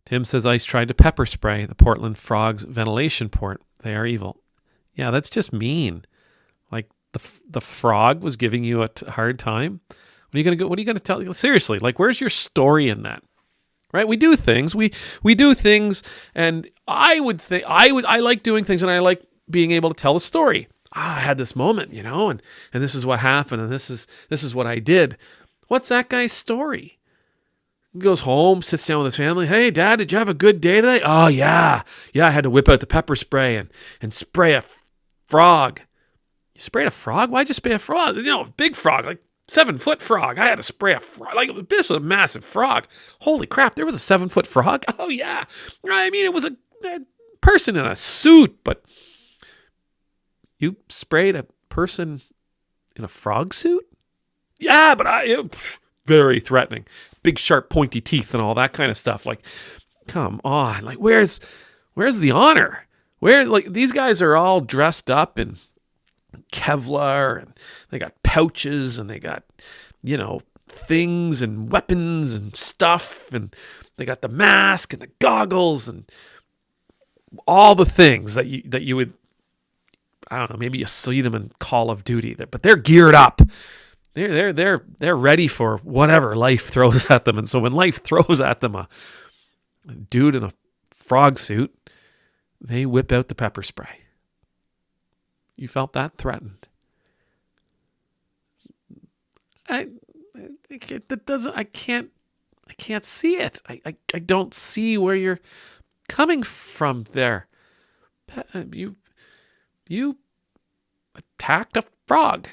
Tim says ICE tried to pepper spray the Portland Frogs ventilation port. They are evil. Yeah, that's just mean. Like the frog was giving you a hard time. What are you gonna tell? Seriously, like where's your story in that? Right? We do things. We do things, and I like doing things, and I like being able to tell a story. I had this moment, and this is what happened, and this is what I did. What's that guy's story? He goes home, sits down with his family. Hey, Dad, did you have a good day today? Oh, yeah. Yeah, I had to whip out the pepper spray and spray a frog. You sprayed a frog? Why'd you spray a frog? Big frog, like 7-foot frog. I had to spray a frog. Like, this was a massive frog. Holy crap, there was a 7-foot frog? Oh, yeah. I mean, it was a person in a suit, but you sprayed a person in a frog suit? Yeah, but very threatening. Big, sharp, pointy teeth and all that kind of stuff. Like, come on. Like, where's the honor? These guys are all dressed up in Kevlar, and they got pouches, and they got, things and weapons and stuff, and they got the mask and the goggles and all the things that you would, I don't know, maybe you see them in Call of Duty, but they're geared up. They're ready for whatever life throws at them. And so when life throws at them a dude in a frog suit, they whip out the pepper spray. You felt that threatened. I can't see it. I don't see where you're coming from there. You attacked a frog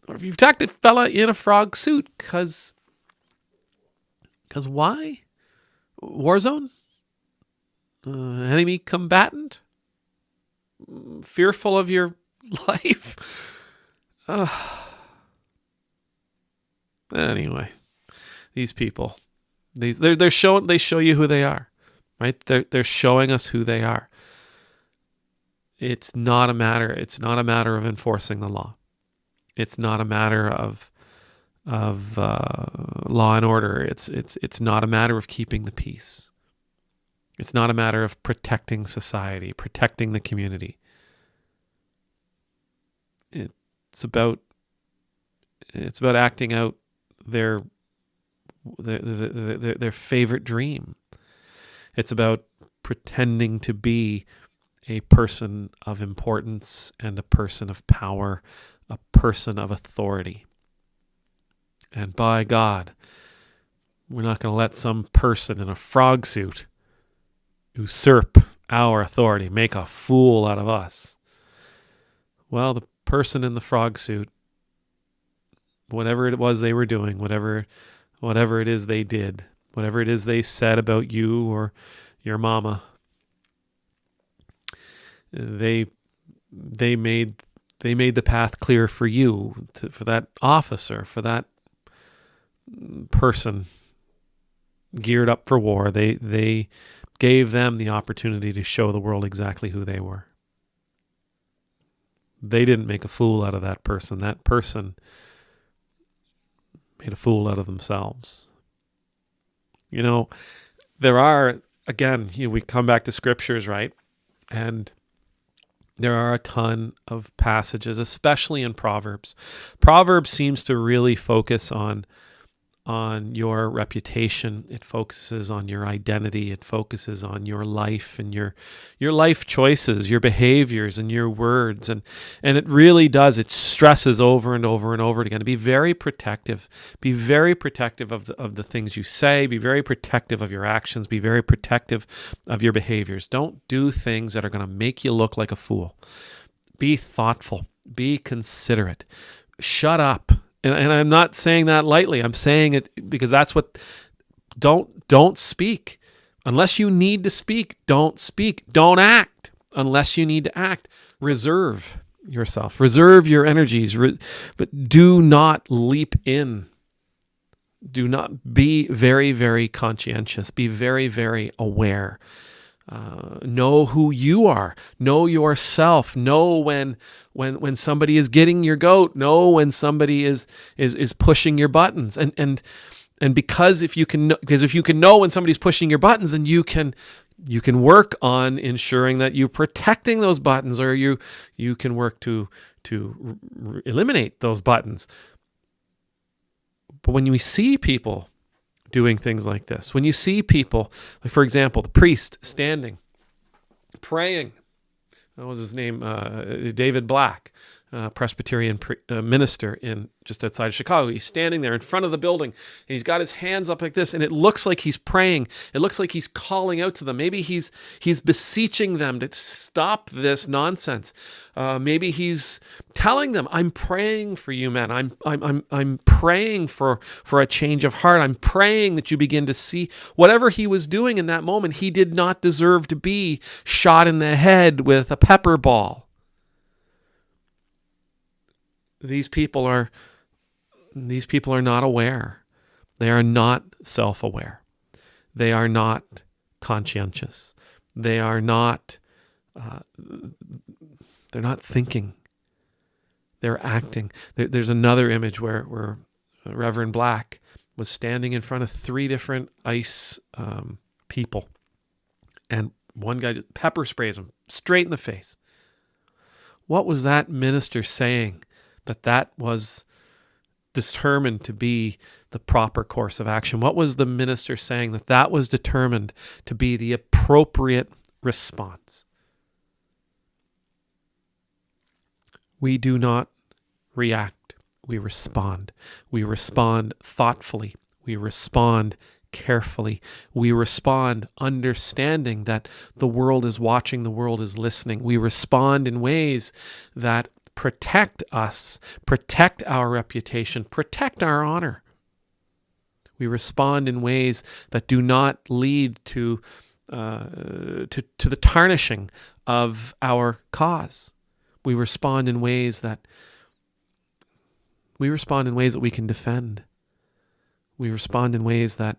or if you've attacked a fella in a frog suit because why? Warzone? Enemy combatant? Fearful of your life? Anyway, these people, they show you who they are, right? They're showing us who they are. It's not a matter of enforcing the law. It's not a matter of law and order. It's not a matter of keeping the peace. It's not a matter of protecting society, protecting the community. It's about acting out their favorite dream. It's about pretending to be a person of importance and a person of power, a person of authority. And by God, we're not going to let some person in a frog suit usurp our authority, make a fool out of us. Well, the person in the frog suit, whatever it was they were doing, whatever it is they did, whatever it is they said about you or your mama, they made the path clear for you, for that officer, for that person geared up for war. They gave them the opportunity to show the world exactly who they were. They didn't make a fool out of that person. That person made a fool out of themselves. There are, again, we come back to scriptures, right? And there are a ton of passages, especially in Proverbs. Proverbs seems to really focus on your reputation. It focuses on your identity. It focuses on your life and your life choices, your behaviors and your words. And it really does. It stresses over and over and over again to be very protective. Be very protective of the things you say. Be very protective of your actions. Be very protective of your behaviors. Don't do things that are going to make you look like a fool. Be thoughtful. Be considerate. Shut up. And I'm not saying that lightly. I'm saying it because that's what, don't speak. Unless you need to speak, don't speak. Don't act unless you need to act. Reserve yourself. Reserve your energies, but do not leap in. Do not be very, very conscientious. Be very, very aware. Know who you are. Know yourself. Know when somebody is getting your goat. Know when somebody is pushing your buttons. And And because if you can know when somebody's pushing your buttons, then you can work on ensuring that you're protecting those buttons, or you can work to eliminate those buttons. But when we see people doing things like this, when you see people, like for example, the priest standing, praying, what was his name? David Black, Presbyterian minister in just outside of Chicago. He's standing there in front of the building, and he's got his hands up like this, and it looks like he's praying. It looks like he's calling out to them. Maybe he's beseeching them to stop this nonsense. Maybe he's telling them, "I'm praying for you, man. I'm praying for a change of heart. I'm praying that you begin to see." Whatever he was doing in that moment, he did not deserve to be shot in the head with a pepper ball. These people are not aware. They are not self-aware. They are not conscientious. They are not. They're not thinking. They're acting. There's another image where Reverend Black was standing in front of 3 different ICE people, and one guy just pepper sprays him straight in the face. What was that minister saying? That was determined to be the proper course of action? What was the minister saying? That was determined to be the appropriate response. We do not react. We respond. We respond thoughtfully. We respond carefully. We respond understanding that the world is watching, the world is listening. We respond in ways that protect us, protect our reputation, protect our honor. We respond in ways that do not lead to the tarnishing of our cause. We respond in ways that we can defend. We respond in ways that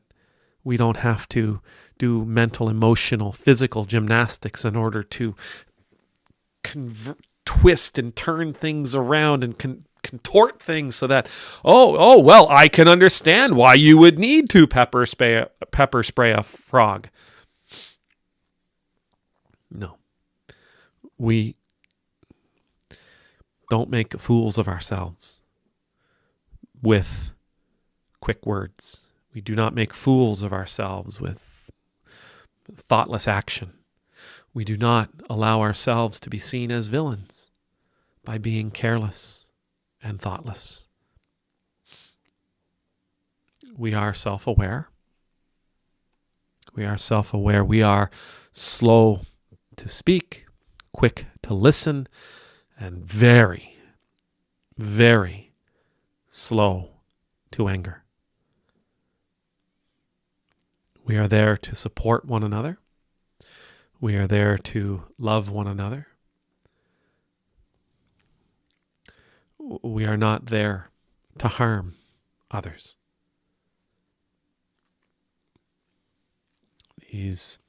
we don't have to do mental, emotional, physical gymnastics in order to twist and turn things around and contort things so that, well, I can understand why you would need to pepper spray a frog. No. We don't make fools of ourselves with quick words. We do not make fools of ourselves with thoughtless action. We do not allow ourselves to be seen as villains by being careless and thoughtless. We are self-aware. We are self-aware. We are slow to speak, quick to listen, and very, very slow to anger. We are there to support one another. We are there to love one another. We are not there to harm others. These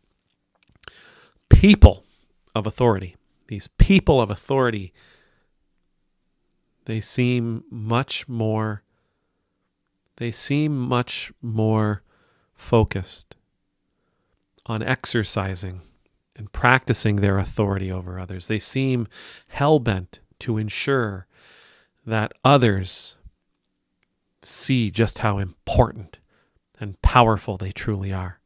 people of authority, they seem much more focused on exercising and practicing their authority over others. They seem hell-bent to ensure that others see just how important and powerful they truly are.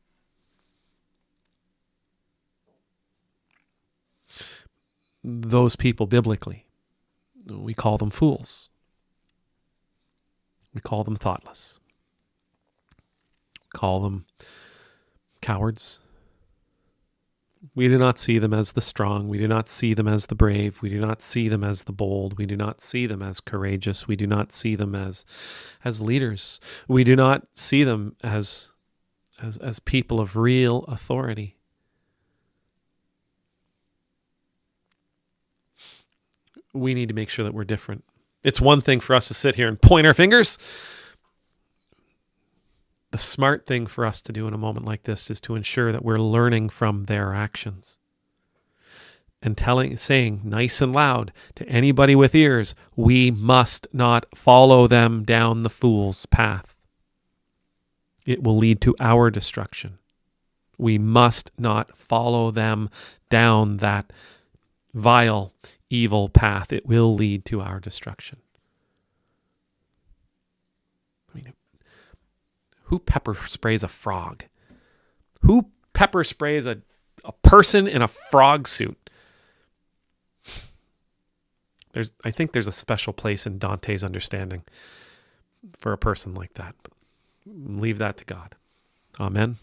Those people biblically, we call them fools. We call them thoughtless. We call them cowards. We do not see them as the strong. We do not see them as the brave. We do not see them as the bold. We do not see them as courageous. We do not see them as leaders. We do not see them as people of real authority. We need to make sure that we're different. It's one thing for us to sit here and point our fingers. The smart thing for us to do in a moment like this is to ensure that we're learning from their actions and saying nice and loud to anybody with ears, we must not follow them down the fool's path. It will lead to our destruction. We must not follow them down that vile, evil path. It will lead to our destruction. I mean, who pepper sprays a frog? Who pepper sprays a person in a frog suit? I think there's a special place in Dante's understanding for a person like that. But leave that to God. Amen.